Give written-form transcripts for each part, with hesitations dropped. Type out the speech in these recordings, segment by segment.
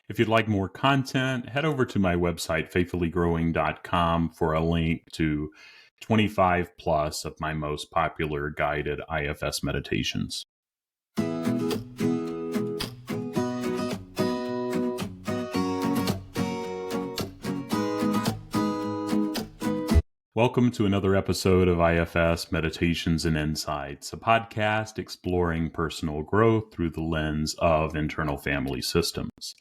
If you'd like more content, head over to my website, faithfullygrowing.com, for a link to 25 plus of my most popular guided IFS meditations. Welcome to another episode of IFS Meditations and Insights, a podcast exploring personal growth through the lens of internal family systems.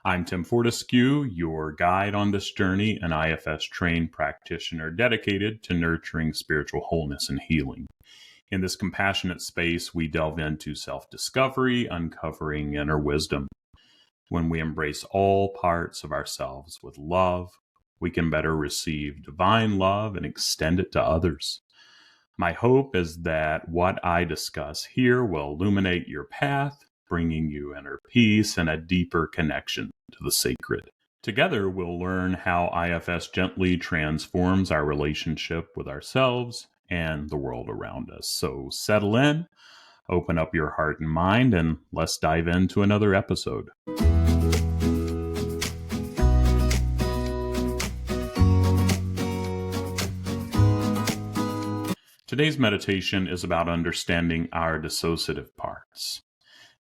I'm Tim Fortescue, your guide on this journey, an IFS trained practitioner dedicated to nurturing spiritual wholeness and healing. In this compassionate space, we delve into self-discovery, uncovering inner wisdom. When we embrace all parts of ourselves with love, we can better receive divine love and extend it to others. My hope is that what I discuss here will illuminate your path, bringing you inner peace and a deeper connection to the sacred. Together, we'll learn how IFS gently transforms our relationship with ourselves and the world around us. So settle in, open up your heart and mind, and let's dive into another episode. Today's meditation is about understanding our dissociative parts.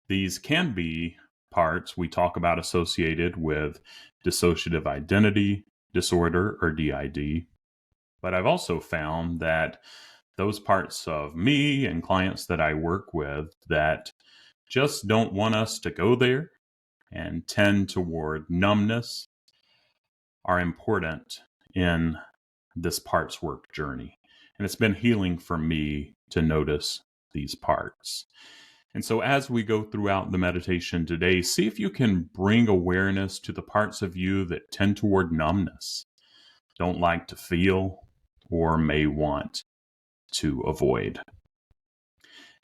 These can be parts we talk about associated with dissociative identity disorder, or DID. But I've also found that those parts of me and clients that I work with that just don't want us to go there and tend toward numbness are important in this parts work journey. And it's been healing for me to notice these parts. And so as we go throughout the meditation today, see if you can bring awareness to the parts of you that tend toward numbness, don't like to feel, or may want to avoid.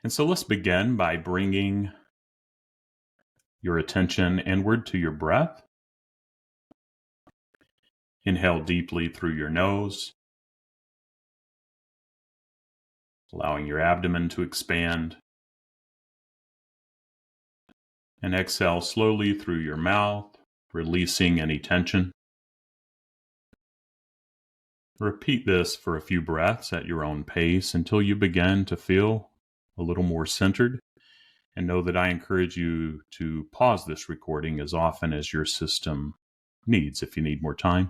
And so let's begin by bringing your attention inward to your breath. Inhale deeply through your nose, allowing your abdomen to expand. And exhale slowly through your mouth, releasing any tension. Repeat this for a few breaths at your own pace until you begin to feel a little more centered. And know that I encourage you to pause this recording as often as your system needs if you need more time.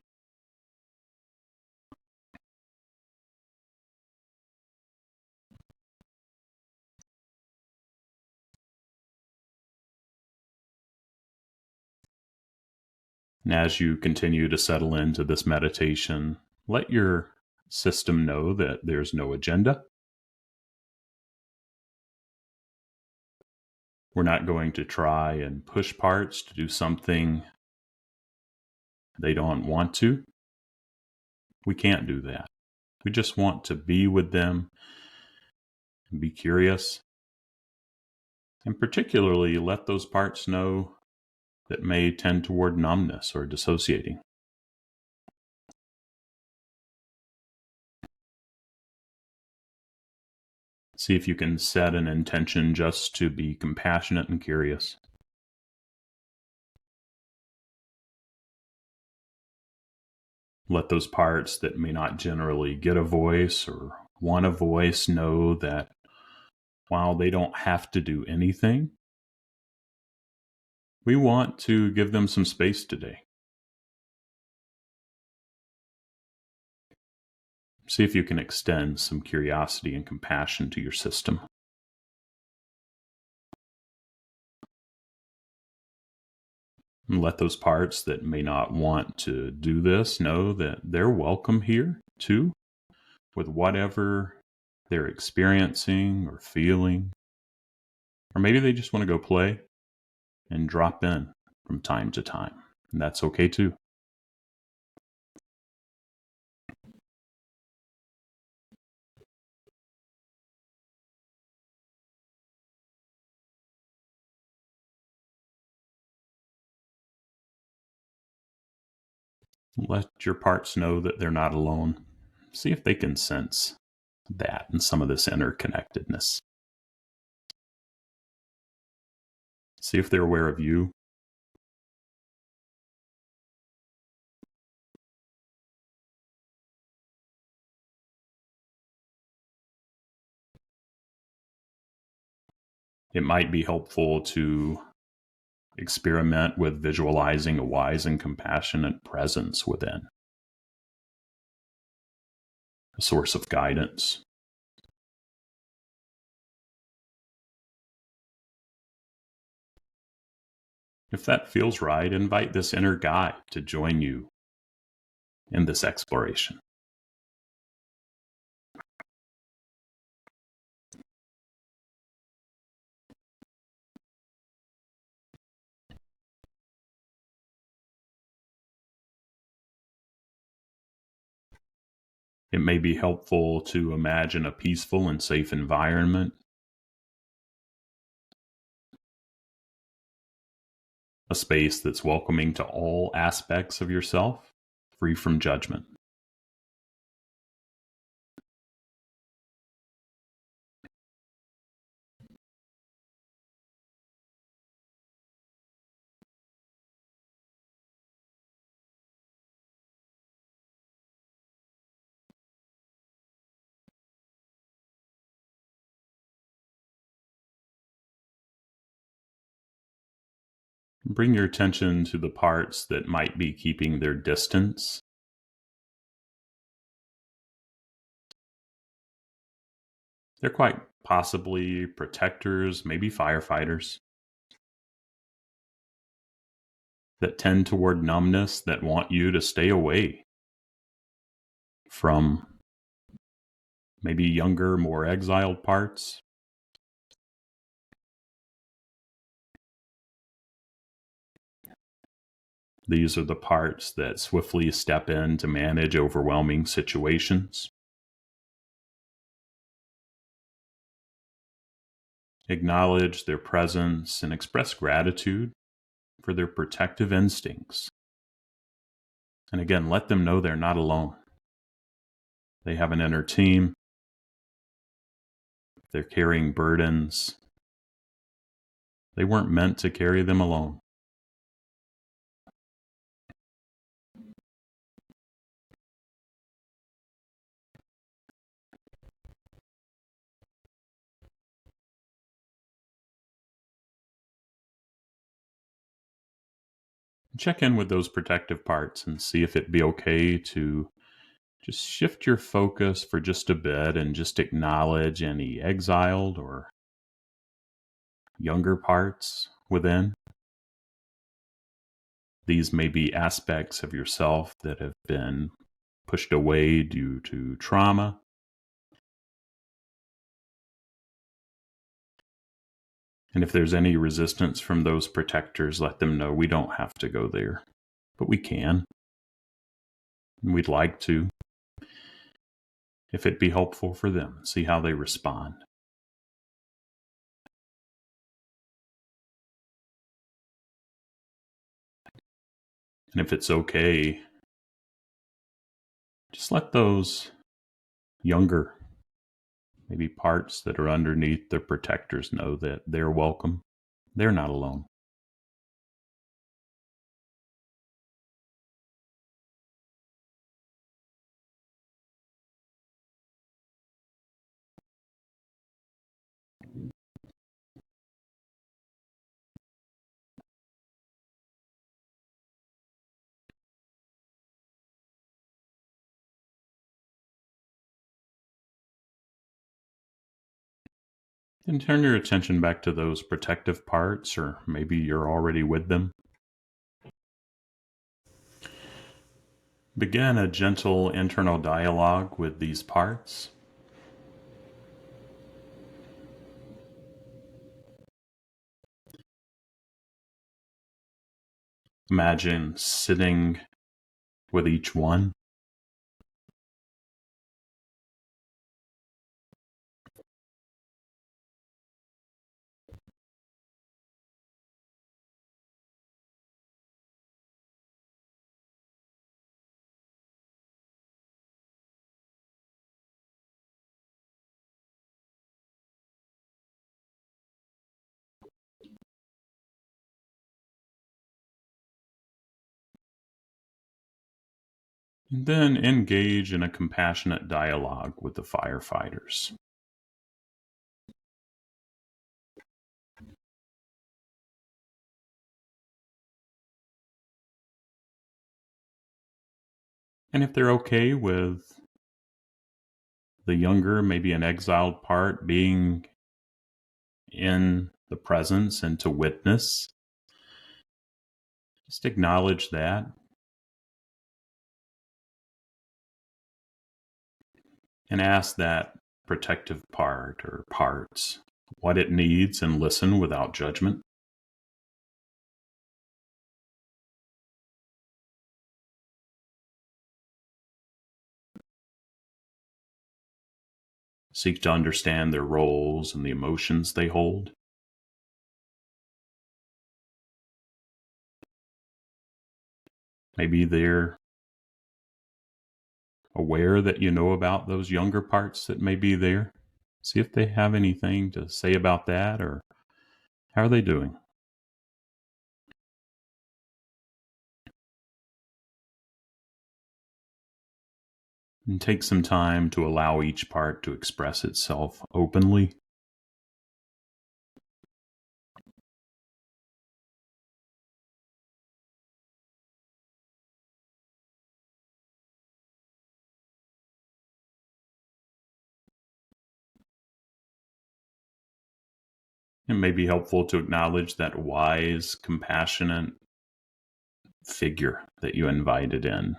And as you continue to settle into this meditation, let your system know that there's no agenda. We're not going to try and push parts to do something they don't want to. We can't do that. We just want to be with them and be curious. And particularly let those parts know that may tend toward numbness or dissociating. See if you can set an intention just to be compassionate and curious. Let those parts that may not generally get a voice or want a voice know that while they don't have to do anything, we want to give them some space today. See if you can extend some curiosity and compassion to your system. And let those parts that may not want to do this know that they're welcome here too, with whatever they're experiencing or feeling. Or maybe they just want to go play and drop in from time to time. And that's okay too. Let your parts know that they're not alone. See if they can sense that and some of this interconnectedness. See if they're aware of you. It might be helpful to experiment with visualizing a wise and compassionate presence within, a source of guidance. If that feels right, invite this inner guide to join you in this exploration. It may be helpful to imagine a peaceful and safe environment, a space that's welcoming to all aspects of yourself, free from judgment. Bring your attention to the parts that might be keeping their distance. They're quite possibly protectors, maybe firefighters, that tend toward numbness, that want you to stay away from maybe younger, more exiled parts. These are the parts that swiftly step in to manage overwhelming situations. Acknowledge their presence and express gratitude for their protective instincts. And again, let them know they're not alone. They have an inner team. They're carrying burdens. They weren't meant to carry them alone. Check in with those protective parts and see if it'd be okay to just shift your focus for just a bit and just acknowledge any exiled or younger parts within. These may be aspects of yourself that have been pushed away due to trauma. And if there's any resistance from those protectors, let them know we don't have to go there, but we can. And we'd like to, if it'd be helpful for them, see how they respond. And if it's okay, just let those younger, maybe parts that are underneath the protectors know that they're welcome. They're not alone. And turn your attention back to those protective parts, or maybe you're already with them. Begin a gentle internal dialogue with these parts. Imagine sitting with each one. And then engage in a compassionate dialogue with the firefighters. And if they're okay with the younger, maybe an exiled part, being in the presence and to witness, just acknowledge that. And ask that protective part or parts what it needs and listen without judgment. Seek to understand their roles and the emotions they hold. Maybe they're aware that you know about those younger parts that may be there. See if they have anything to say about that, or how are they doing? And take some time to allow each part to express itself openly. It may be helpful to acknowledge that wise, compassionate figure that you invited in,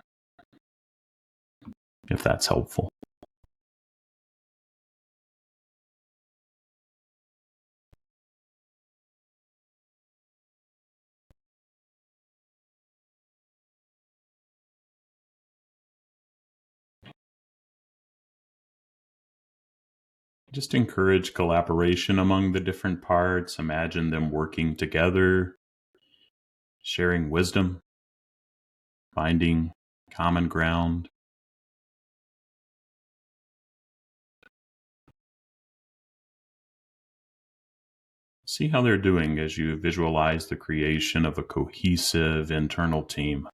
if that's helpful. Just encourage collaboration among the different parts. Imagine them working together, sharing wisdom, finding common ground. See how they're doing as you visualize the creation of a cohesive internal team.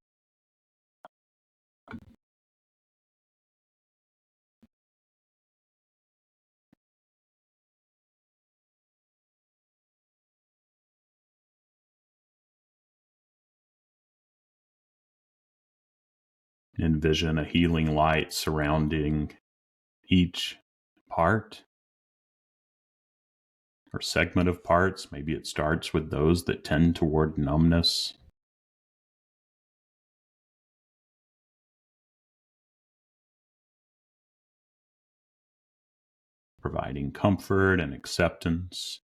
Envision a healing light surrounding each part or segment of parts. Maybe it starts with those that tend toward numbness. Providing comfort and acceptance.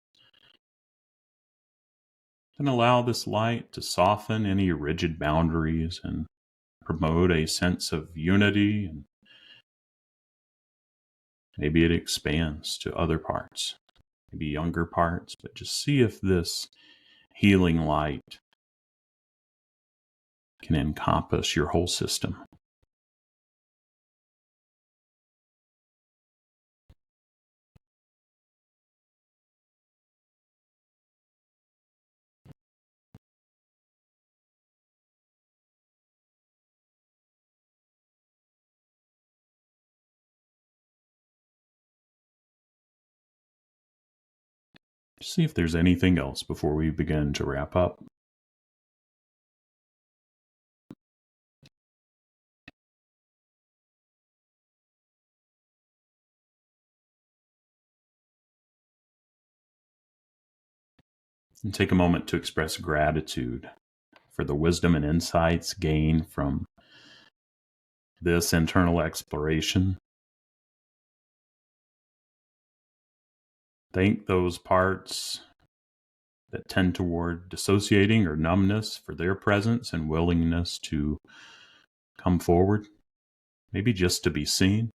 And allow this light to soften any rigid boundaries and promote a sense of unity. And maybe it expands to other parts, maybe younger parts, but just see if this healing light can encompass your whole system. See if there's anything else before we begin to wrap up. And take a moment to express gratitude for the wisdom and insights gained from this internal exploration. Thank those parts that tend toward dissociating or numbness for their presence and willingness to come forward, maybe just to be seen.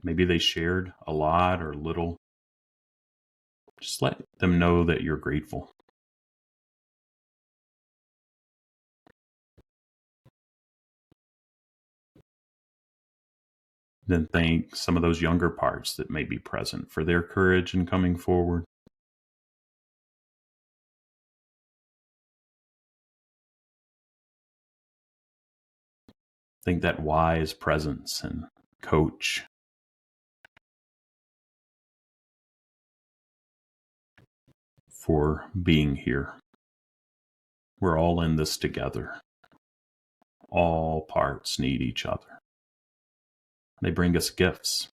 Maybe they shared a lot or little. Just let them know that you're grateful. Then thank some of those younger parts that may be present for their courage in coming forward. Thank that wise presence and coach for being here. We're all in this together, all parts need each other. They bring us gifts.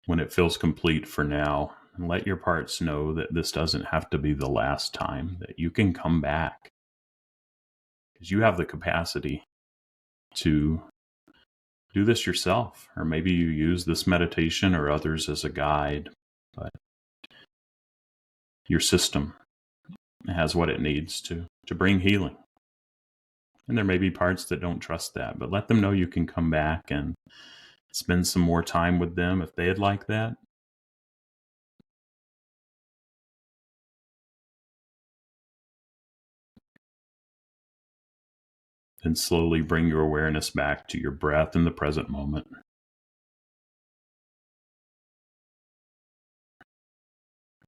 When it feels complete for now, let your parts know that this doesn't have to be the last time, that you can come back. Because you have the capacity to do this yourself, or maybe you use this meditation or others as a guide, but your system has what it needs to bring healing. And there may be parts that don't trust that, but let them know you can come back and spend some more time with them if they'd like that. Then slowly bring your awareness back to your breath in the present moment.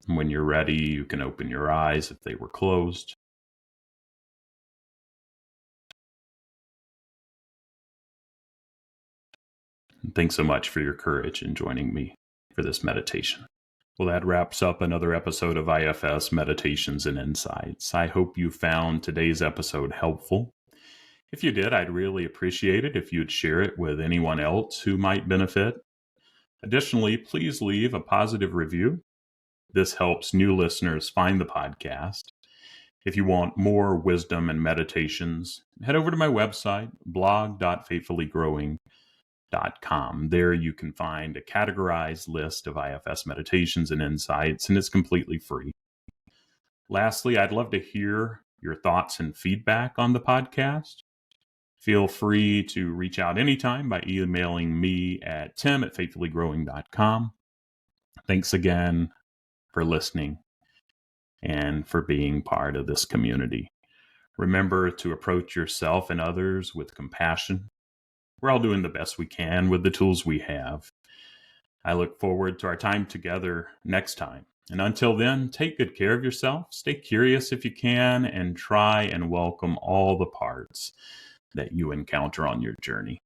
When you're ready, you can open your eyes if they were closed. And thanks so much for your courage in joining me for this meditation. Well, that wraps up another episode of IFS Meditations and Insights. I hope you found today's episode helpful. If you did, I'd really appreciate it if you'd share it with anyone else who might benefit. Additionally, please leave a positive review. This helps new listeners find the podcast. If you want more wisdom and meditations, head over to my website, blog.faithfullygrowing.com. There you can find a categorized list of IFS meditations and insights, and it's completely free. Lastly, I'd love to hear your thoughts and feedback on the podcast. Feel free to reach out anytime by emailing me at tim@faithfullygrowing.com. Thanks again for listening and for being part of this community. Remember to approach yourself and others with compassion. We're all doing the best we can with the tools we have. I look forward to our time together next time. And until then, take good care of yourself, stay curious if you can, and try and welcome all the parts that you encounter on your journey.